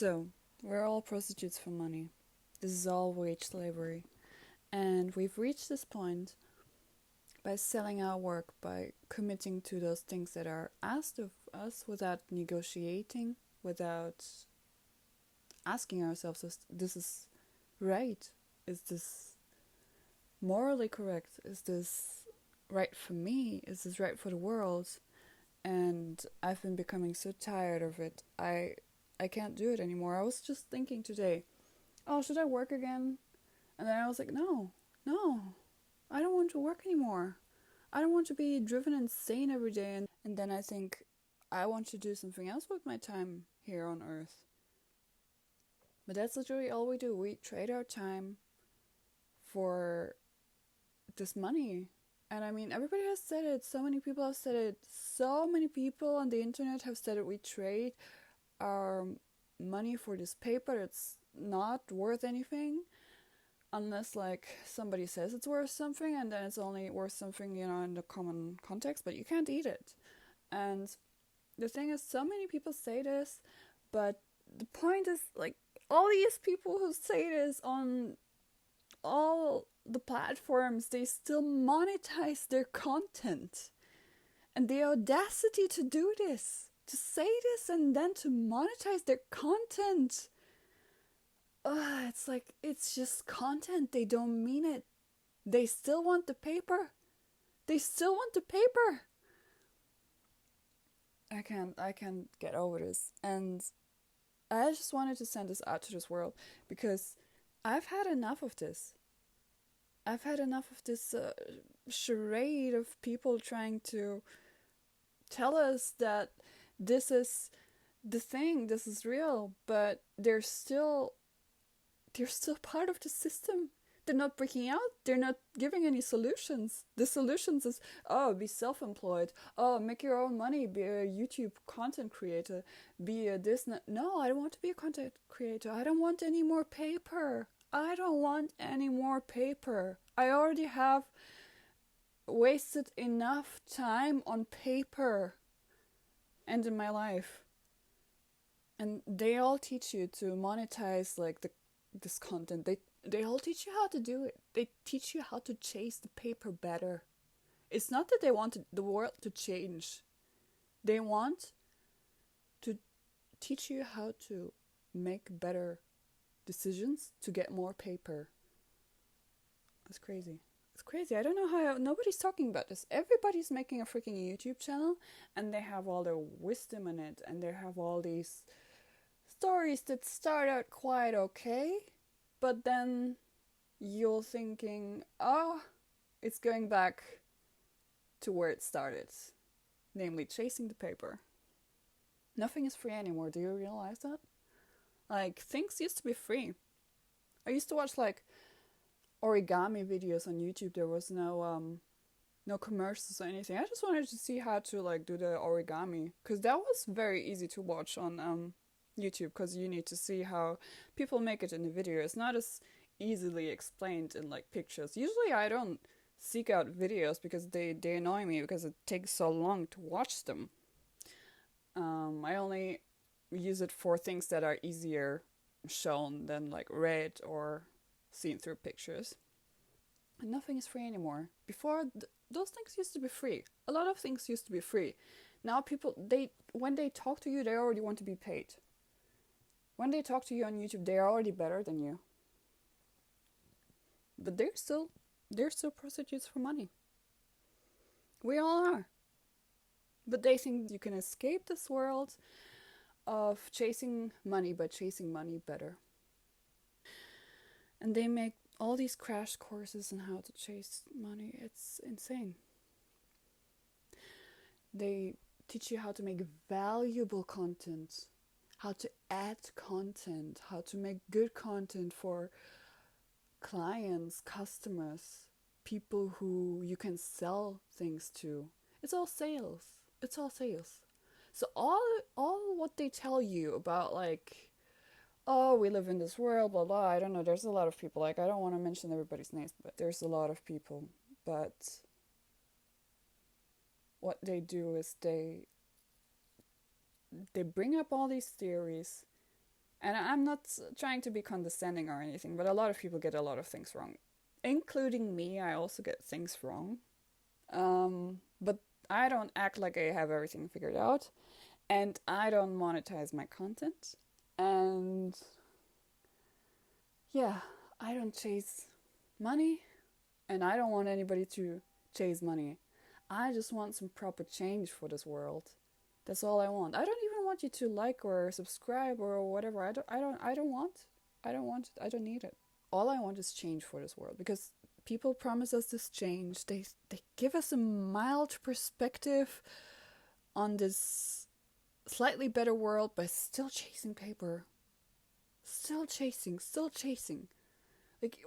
So, we're all prostitutes for money. This is all wage slavery. And we've reached this point by selling our work, by committing to those things that are asked of us without negotiating, without asking ourselves, this is right? Is this morally correct? Is this right for me? Is this right for the world? And I've been becoming so tired of it. I can't do it anymore. I was just thinking today, oh, should I work again? And then I was like, no, I don't want to work anymore. I don't want to be driven insane every day. And then I think I want to do something else with my time here on Earth. But that's literally all we do. We trade our time for this money. And I mean, everybody has said it. So many people have said it. So many people on the internet have said it. We trade our money for this paper that's not worth anything. Unless, like, somebody says it's worth something, and then it's only worth something, in the common context, but you can't eat it. And the thing is, so many people say this, but the point is, like, all these people who say this on all the platforms, they still monetize their content. And the audacity to do this, to say this and then to monetize their content. It's like, it's just content. They don't mean it. They still want the paper. They still want the paper. I can't get over this. And I just wanted to send this out to this world because I've had enough of this. I've had enough of this charade of people trying to tell us that this is the thing, this is real, but they're still part of the system. They're not breaking out. They're not giving any solutions. The solutions is, oh, be self-employed. Oh, make your own money. Be a YouTube content creator. Be a this. No, I don't want to be a content creator. I don't want any more paper. I don't want any more paper. I already have wasted enough time on paper and in my life. And they all teach you to monetize, like, this content. They all teach you how to do it. They teach you how to chase the paper better. It's not that they want the world to change. They want to teach you how to make better decisions to get more paper. It's crazy. It's crazy. I don't know how nobody's talking about this. Everybody's making a freaking YouTube channel and they have all their wisdom in it and they have all these stories that start out quite okay, but then you're thinking, oh, it's going back to where it started, namely chasing the paper. Nothing is free anymore. Do you realize that? Like, things used to be free. I used to watch, like, origami videos on YouTube. There was no commercials or anything. I just wanted to see how to, like, do the origami, because that was very easy to watch on YouTube, because you need to see how people make it in the video. It's not as easily explained in, like, pictures. Usually I don't seek out videos because they annoy me because it takes so long to watch them. I only use it for things that are easier shown than, like, read or seen through pictures. And nothing is free anymore. Before, those things used to be free. A lot of things used to be free. Now people, when they talk to you, they already want to be paid. When they talk to you on YouTube, they are already better than you. But they're still prostitutes for money. We all are. But they think you can escape this world of chasing money by chasing money better. And they make all these crash courses on how to chase money. It's insane. They teach you how to make valuable content, how to add content, how to make good content for clients, customers, people who you can sell things to. It's all sales. It's all sales. So all what they tell you about, like, oh, we live in this world, blah, blah, I don't know, there's a lot of people, like, I don't want to mention everybody's names, but there's a lot of people, but what they do is they bring up all these theories And I'm not trying to be condescending or anything, but a lot of people get a lot of things wrong, including me. I also get things wrong. But I don't act like I have everything figured out, and I don't monetize my content. And yeah, I don't chase money, and I don't want anybody to chase money. I just want some proper change for this world. That's all I want. I don't even want you to like or subscribe or whatever. I don't want it. I don't need it. All I want is change for this world, because people promise us this change. They give us a mild perspective on this slightly better world by still chasing paper. Still chasing. Like,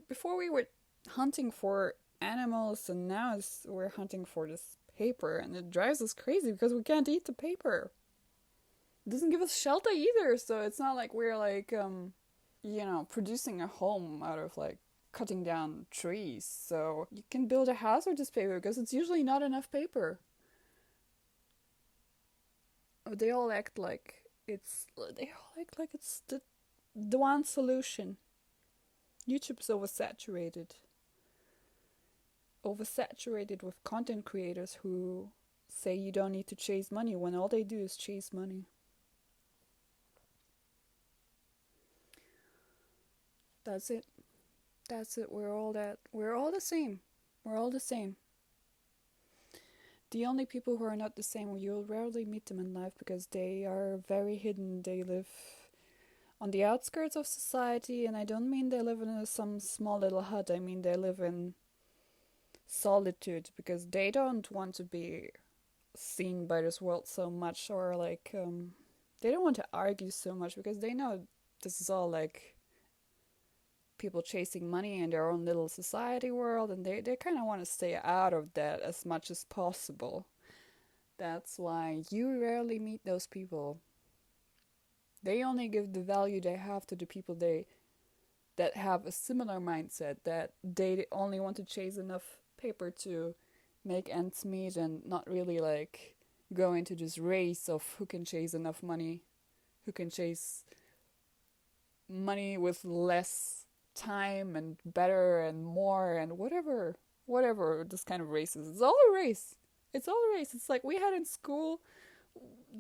before we were hunting for animals, and now we're hunting for this paper, and it drives us crazy because we can't eat the paper. It doesn't give us shelter either, so it's not like we're like producing a home out of like cutting down trees. So you can build a house with this paper because it's usually not enough paper. They all act like it's the one solution. YouTube's oversaturated with content creators who say you don't need to chase money when all they do is chase money. That's it. We're all the same. We're all the same. The only people who are not the same, you'll rarely meet them in life because they are very hidden. They live on the outskirts of society, and I don't mean they live in some small little hut. I mean they live in solitude because they don't want to be seen by this world so much, or like they don't want to argue so much because they know this is all like people chasing money in their own little society world, and they kind of want to stay out of that as much as possible. That's why you rarely meet those people. They only give the value they have to the people that have a similar mindset, that they only want to chase enough paper to make ends meet and not really like go into this race of who can chase enough money, who can chase money with less time and better and more and whatever this kind of race is. It's all a race. It's like we had in school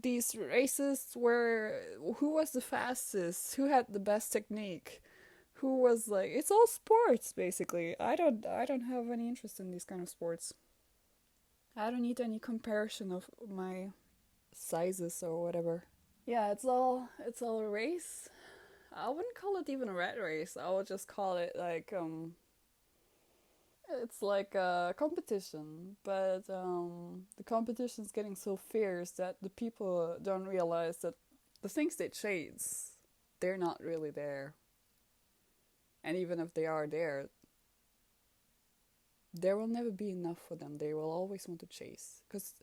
these races where who was the fastest, who had the best technique, who was like, it's all sports basically. I don't have any interest in these kind of sports. I don't need any comparison of my sizes or whatever. Yeah, it's all a race. I wouldn't call it even a rat race. I would just call it like it's like a competition, but the competition's getting so fierce that the people don't realize that the things they chase, they're not really there. And even if they are there will never be enough for them. They will always want to chase. Because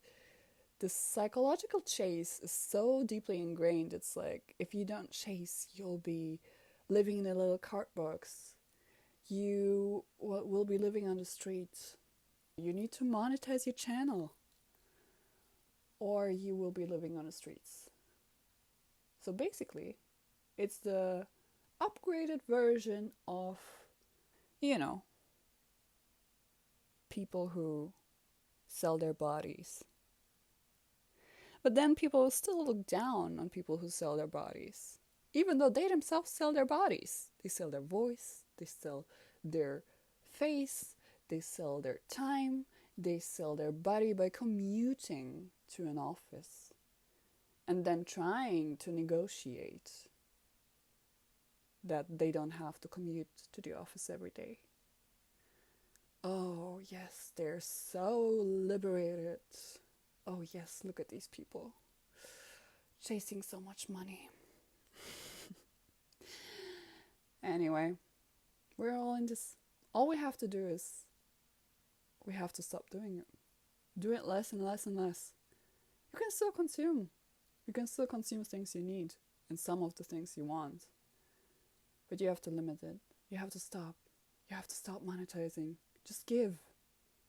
the psychological chase is so deeply ingrained. It's like, if you don't chase, you'll be living in a little cart box. You will be living on the streets. You need to monetize your channel, or you will be living on the streets. So basically, it's the upgraded version of, people who sell their bodies. But then people still look down on people who sell their bodies, even though they themselves sell their bodies. They sell their voice, they sell their face, they sell their time, they sell their body by commuting to an office and then trying to negotiate that they don't have to commute to the office every day. Oh yes, they're so liberated. Oh yes, look at these people chasing so much money. Anyway, we're all in this. All we have to do is we have to stop doing it. Do it less and less and less. You can still consume. You can still consume things you need and some of the things you want. But you have to limit it. You have to stop. You have to stop monetizing. Just give.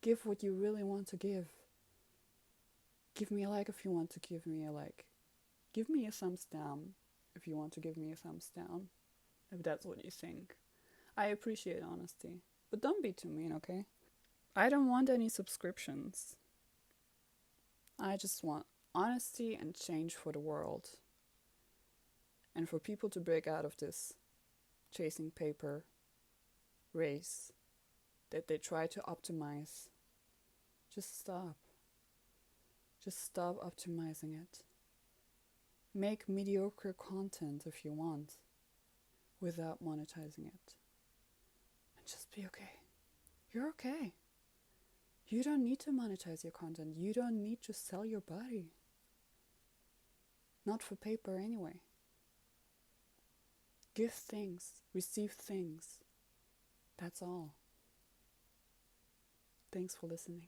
Give what you really want to give. Give me a like if you want to give me a like. Give me a thumbs down if you want to give me a thumbs down, if that's what you think. I appreciate honesty, but don't be too mean, okay? I don't want any subscriptions. I just want honesty and change for the world. And for people to break out of this chasing paper race that they try to optimize. Just stop. Just stop optimizing it. Make mediocre content if you want, without monetizing it. And just be okay. You're okay. You don't need to monetize your content. You don't need to sell your body. Not for paper anyway. Give things, receive things. That's all. Thanks for listening.